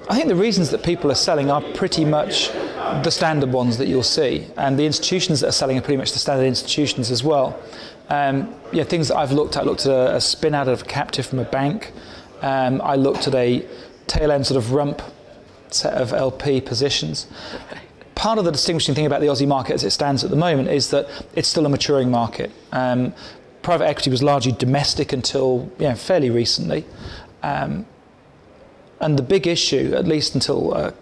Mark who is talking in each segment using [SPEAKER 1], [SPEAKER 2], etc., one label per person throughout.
[SPEAKER 1] I think the reasons that people are selling are pretty much the standard ones that you'll see, and the institutions that are selling are pretty much the standard institutions as well. Things that I've looked at a spin out of a captive from a bank. I looked at a tail end sort of rump set of LP positions. Part of the distinguishing thing about the Aussie market as it stands at the moment is that it's still a maturing market. Private equity was largely domestic until fairly recently. And the big issue, at least until the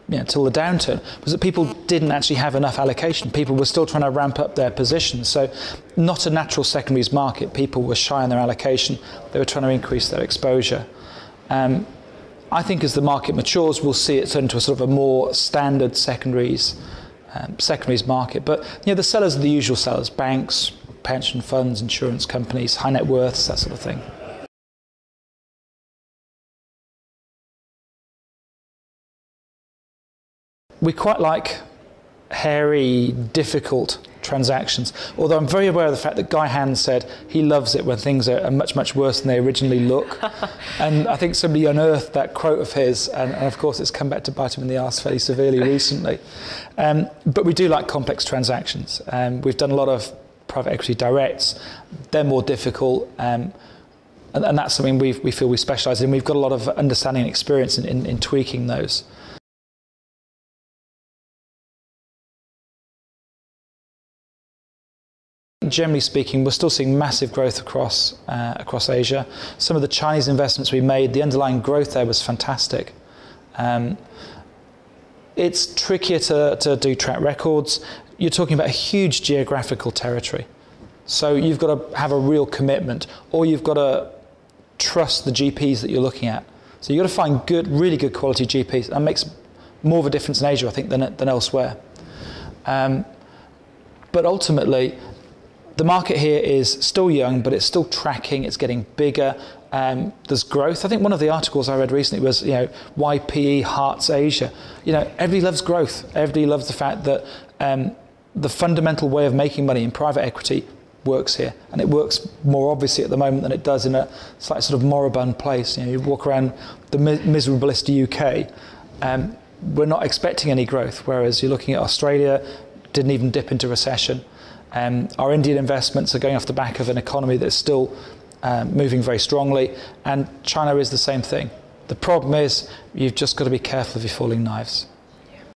[SPEAKER 1] downturn, was that people didn't actually have enough allocation. People were still trying to ramp up their positions. So not a natural secondaries market. People were shy on their allocation. They were trying to increase their exposure. I think as the market matures, we'll see it turn into a sort of a more standard secondaries market. But the sellers are the usual sellers: banks, pension funds, insurance companies, high net worths, that sort of thing. We quite like hairy, difficult transactions, although I'm very aware of the fact that Guy Hand said he loves it when things are much, much worse than they originally look. And I think somebody unearthed that quote of his, and of course it's come back to bite him in the arse fairly severely recently. But we do like complex transactions. We've done a lot of private equity directs. They're more difficult, and that's something we feel we specialise in. We've got a lot of understanding and experience in tweaking those. Generally speaking, we're still seeing massive growth across Asia. Some of the Chinese investments we made, the underlying growth there was fantastic. It's trickier to do track records. You're talking about a huge geographical territory. So you've got to have a real commitment, or you've got to trust the GPs that you're looking at. So you've got to find really good quality GPs. That makes more of a difference in Asia, I think, than elsewhere. But ultimately, the market here is still young, but it's still tracking. It's getting bigger. There's growth. I think one of the articles I read recently was, why PE hearts Asia. Everybody loves growth. Everybody loves the fact that the fundamental way of making money in private equity works here, and it works more obviously at the moment than it does in a slightly sort of moribund place. You walk around the miserablest UK, we're not expecting any growth, whereas you're looking at Australia, didn't even dip into recession. Our Indian investments are going off the back of an economy that's still moving very strongly, and China is the same thing. The problem is you've just got to be careful of your falling knives.